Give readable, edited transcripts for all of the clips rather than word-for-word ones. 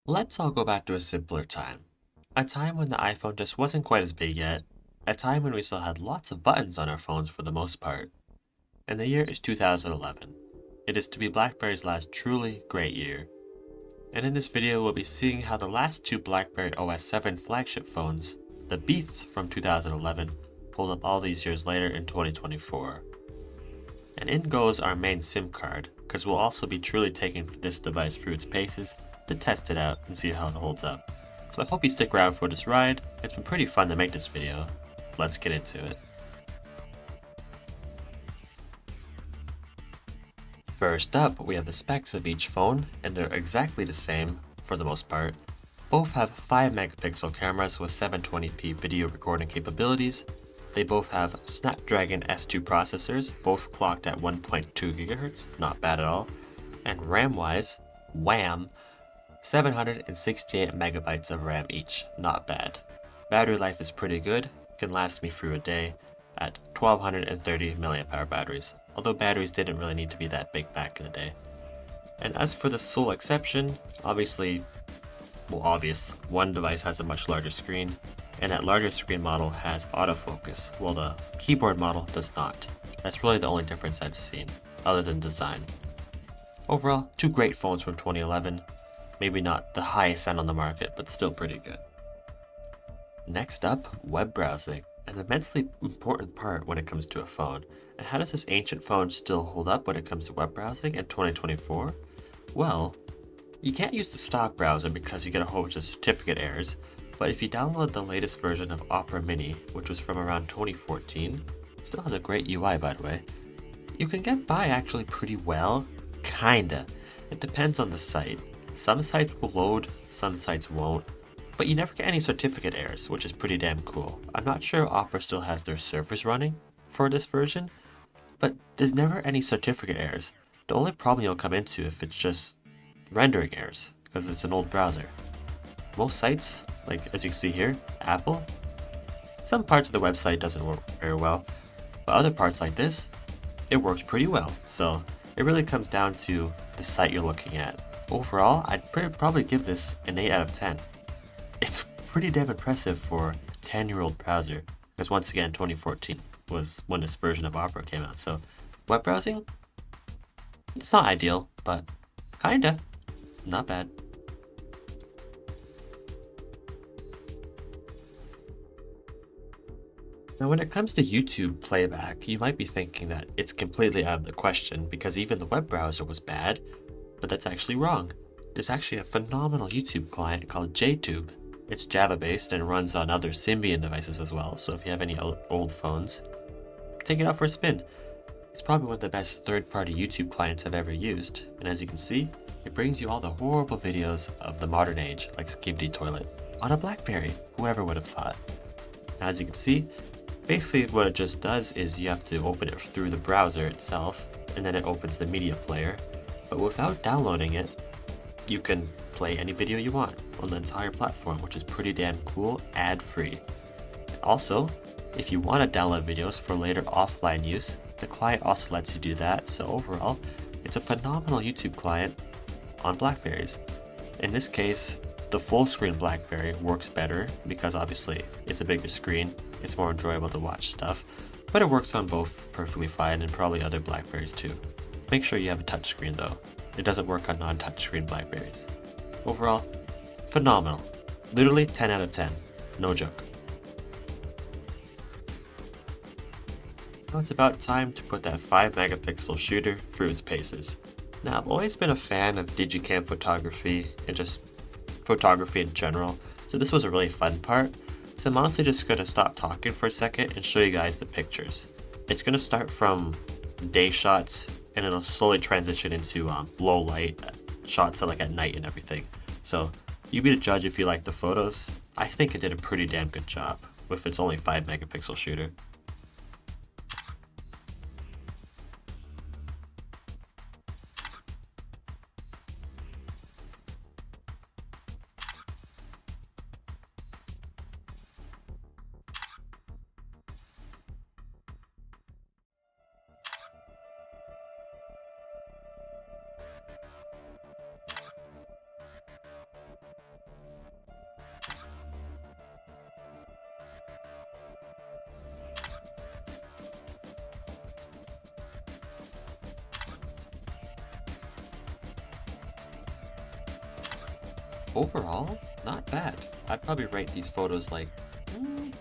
Let's all go back to a simpler time. A time when the iPhone just wasn't quite as big yet. A time when we still had lots of buttons on our phones for the most part. And the year is 2011. It is to be BlackBerry's last truly great year. And in this video we'll be seeing how the last two BlackBerry OS 7 flagship phones, the beasts from 2011, hold up all these years later in 2024. And in goes our main SIM card, because we'll also be truly taking this device through its paces to test it out and see how it holds up. So I hope you stick around for this ride. It's been pretty fun to make this video. Let's get into it. First up, we have the specs of each phone, and they're exactly the same for the most part. Both have 5 megapixel cameras with 720p video recording capabilities. They both have Snapdragon S2 processors, both clocked at 1.2 GHz, not bad at all. And RAM-wise, wham, 768 megabytes of RAM each, not bad. Battery life is pretty good, can last me through a day at 1230 mAh batteries, although batteries didn't really need to be that big back in the day. And as for the sole exception, obviously, one device has a much larger screen, and that larger screen model has autofocus, while the keyboard model does not. That's really the only difference I've seen, other than design. Overall, two great phones from 2011, maybe not the highest end on the market, but still pretty good. Next up, web browsing, an immensely important part when it comes to a phone. And how does this ancient phone still hold up when it comes to web browsing in 2024? Well, you can't use the stock browser because you get a whole bunch of certificate errors, but if you download the latest version of Opera Mini, which was from around 2014, still has a great UI by the way, you can get by actually pretty well, kinda. It depends on the site. Some sites will load, some sites won't, but you never get any certificate errors, which is pretty damn cool. I'm not sure Opera still has their servers running for this version, but there's never any certificate errors. The only problem you'll come into if it's just rendering errors, because it's an old browser. Most sites, like as you can see here, Apple, some parts of the website doesn't work very well, but other parts like this, it works pretty well. So it really comes down to the site you're looking at. Overall, I'd probably give this an 8 out of 10. It's pretty damn impressive for a 10-year-old browser, because once again 2014 was when this version of Opera came out, so web browsing, it's not ideal, but kinda, not bad. Now when it comes to YouTube playback, you might be thinking that it's completely out of the question because even the web browser was bad, but that's actually wrong. There's actually a phenomenal YouTube client called JTube. It's Java based and runs on other Symbian devices as well, so if you have any old phones, take it out for a spin. It's probably one of the best third-party YouTube clients I've ever used, and as you can see, it brings you all the horrible videos of the modern age, like Skibidi Toilet, on a BlackBerry, whoever would have thought. Now, as you can see, basically what it just does is you have to open it through the browser itself, and then it opens the media player, but without downloading it, you can play any video you want on the entire platform, which is pretty damn cool, ad-free. Also, if you want to download videos for later offline use, the client also lets you do that, so overall, it's a phenomenal YouTube client on BlackBerrys. In this case, the full screen BlackBerry works better because obviously it's a bigger screen, it's more enjoyable to watch stuff, but it works on both perfectly fine and probably other BlackBerrys too. Make sure you have a touchscreen though. It doesn't work on non-touchscreen BlackBerrys. Overall, phenomenal. Literally 10 out of 10. No joke. Now it's about time to put that 5 megapixel shooter through its paces. Now I've always been a fan of digicam photography and just photography in general, so this was a really fun part. So I'm honestly just going to stop talking for a second and show you guys the pictures. It's going to start from day shots and it'll slowly transition into low light shots like at night and everything. So you be the judge if you like the photos. I think it did a pretty damn good job with its only 5 megapixel shooter. overall, not bad. I'd probably rate these photos like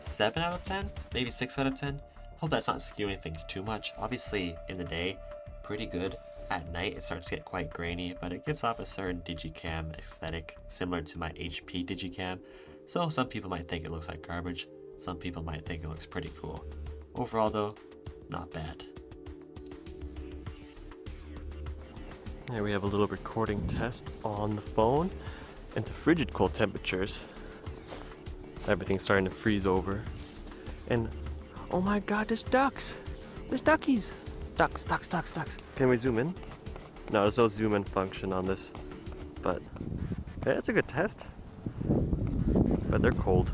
7 out of 10, maybe 6 out of 10. Hope that's not skewing things too much. Obviously, in the day, pretty good. At night, it starts to get quite grainy, but it gives off a certain digicam aesthetic, similar to my HP digicam. So some people might think it looks like garbage, some people might think it looks pretty cool. Overall though, not bad. Here we have a little recording test on the phone. Into frigid cold temperatures. Everything's starting to freeze over. And oh my god, there's ducks! There's duckies! Ducks. Can we zoom in? No, there's no zoom in function on this. But yeah, it's a good test. But they're cold.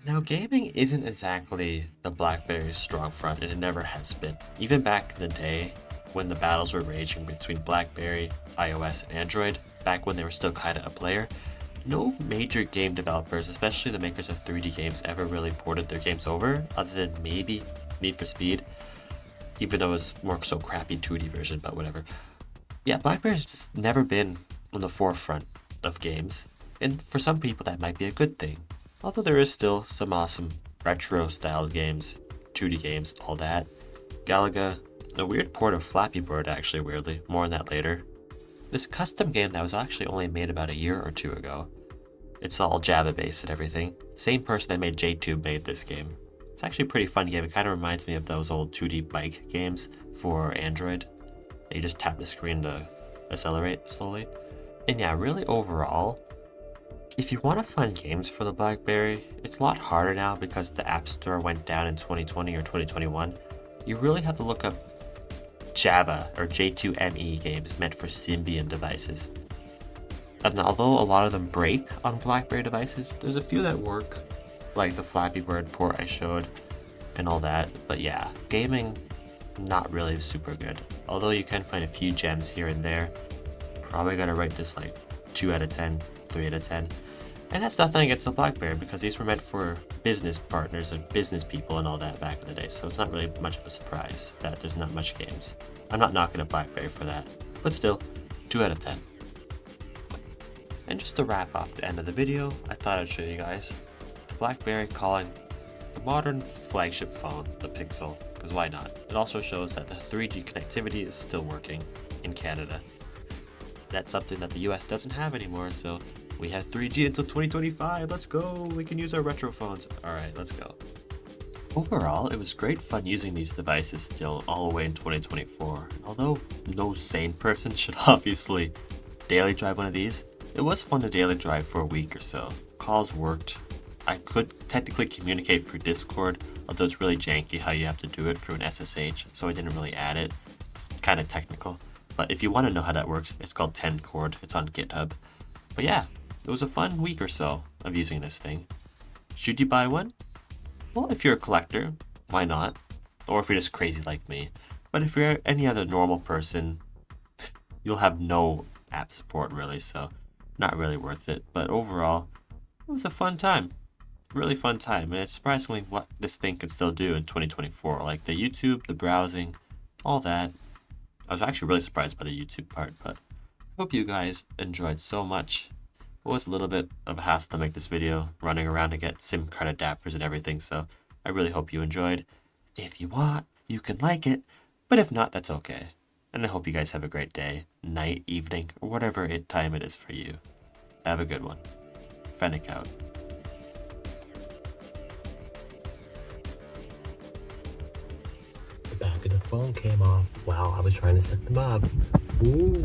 Now, gaming isn't exactly the BlackBerry's strong front, and it never has been. Even back in the day, when the battles were raging between BlackBerry, iOS, and Android, back when they were still kinda a player, no major game developers, especially the makers of 3D games, ever really ported their games over, other than maybe Need for Speed, even though it was more so crappy 2D version, but whatever. Yeah, BlackBerry's just never been on the forefront of games, and for some people that might be a good thing. Although there is still some awesome retro-styled games, 2D games, all that. Galaga, a weird port of Flappy Bird actually, weirdly, more on that later. This custom game that was actually only made about a year or two ago. It's all Java based and everything. Same person that made JTube made this game. It's actually a pretty fun game. It kind of reminds me of those old 2D bike games for Android. You just tap the screen to accelerate slowly. And yeah, really overall, if you want to find games for the BlackBerry, it's a lot harder now because the App Store went down in 2020 or 2021. You really have to look up Java or J2ME games meant for Symbian devices. And although a lot of them break on BlackBerry devices, there's a few that work, like the Flappy Bird port I showed and all that. But yeah, gaming, not really super good. Although you can find a few gems here and there. Probably gotta rate this like 2 out of 10, 3 out of 10. And that's nothing against the BlackBerry, because these were meant for business partners and business people and all that back in the day, so it's not really much of a surprise that there's not much games. I'm not knocking a BlackBerry for that, but still, 2 out of 10. And just to wrap off the end of the video, I thought I'd show you guys the BlackBerry calling the modern flagship phone the Pixel, because why not? It also shows that the 3G connectivity is still working in Canada. That's something that the US doesn't have anymore, so we have 3G until 2025, let's go! We can use our retro phones. Alright, let's go. Overall, it was great fun using these devices still all the way in 2024. Although no sane person should obviously daily drive one of these, it was fun to daily drive for a week or so. Calls worked. I could technically communicate through Discord, although it's really janky how you have to do it through an SSH, so I didn't really add it. It's kind of technical. But if you want to know how that works, it's called 10Cord. It's on GitHub. But yeah, it was a fun week or so of using this thing. Should you buy one? Well, if you're a collector, why not? Or if you're just crazy like me. But if you're any other normal person, you'll have no app support really, so not really worth it. But overall, it was a fun time. Really fun time. And it's surprisingly what this thing can still do in 2024. Like the YouTube, the browsing, all that. I was actually really surprised by the YouTube part, but I hope you guys enjoyed so much. It was a little bit of a hassle to make this video, running around to get SIM card adapters and everything, so I really hope you enjoyed. If you want, you can like it, but if not, that's okay. And I hope you guys have a great day, night, evening, or whatever time it is for you. Have a good one. Fennec out. The back of the phone came off while I was trying to set them up. Ooh.